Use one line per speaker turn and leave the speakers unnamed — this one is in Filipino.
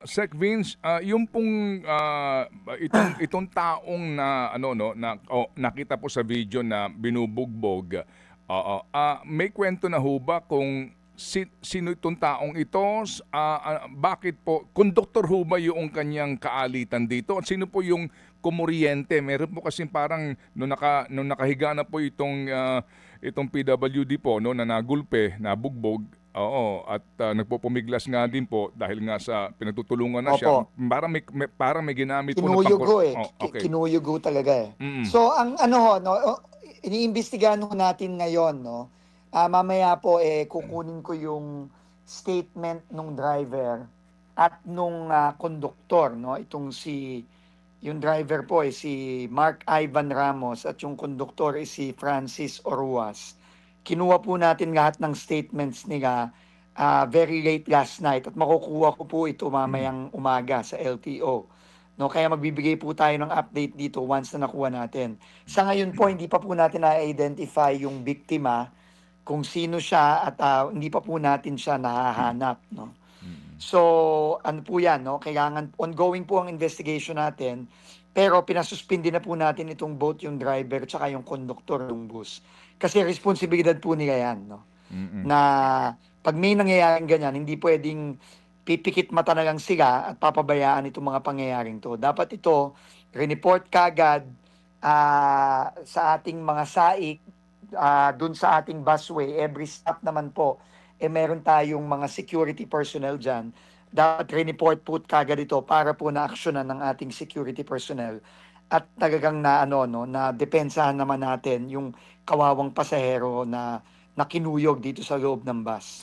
Sec Vince, yung pong itong taong na ano no na nakita po sa video na binubugbog, oo, may kwento na ho ba kung sino itong taong ito? Bakit po konduktor ho ba yung kanyang kaalitan dito? At sino po yung kumoryente? Meron po kasi parang nung nakahiga na po itong PWD po no na nagulpe, nabugbog. Oo, at nagpupumiglas nga din po dahil nga sa pinagtutulungan na siya.
Opo.
Parang may ginamit po na
Kinuyog ho eh.
Oh, okay.
Kinuyog ho talaga eh.
Mm.
So ang ano ho, no, iniimbestigahan ho natin ngayon, no. Mamaya po kukunin ko yung statement nung driver at nung konduktor, no. Yung driver po si Mark Ivan Ramos at yung konduktor si Francis Oruas. Kinuha po natin lahat ng statements nila very late last night at makukuha ko po ito mamayang umaga sa LTO. No, kaya magbibigay po tayo ng update dito once na nakuha natin. Sa ngayon po, hindi pa po natin na-identify yung biktima, kung sino siya at hindi pa po natin siya nahahanap. No? So, ano po yan, no? Kailangan, ongoing po ang investigation natin, pero pinasuspindi na po natin itong both yung driver tsaka yung conductor ng bus. Kasi responsibilidad po nila yan, no? Na pag may nangyayaring ganyan, hindi pwedeng pipikit mata na lang sila at papabayaan itong mga pangyayaring to. Dapat ito, report kagad sa ating mga saik, dun sa ating busway, every stop naman po, meron tayong mga security personnel dyan. Dapat report po kagad ito para po na-actionan ng ating security personnel at talagang na ano no na depensahan naman natin yung kawawang pasahero na kinuyog dito sa loob ng bus.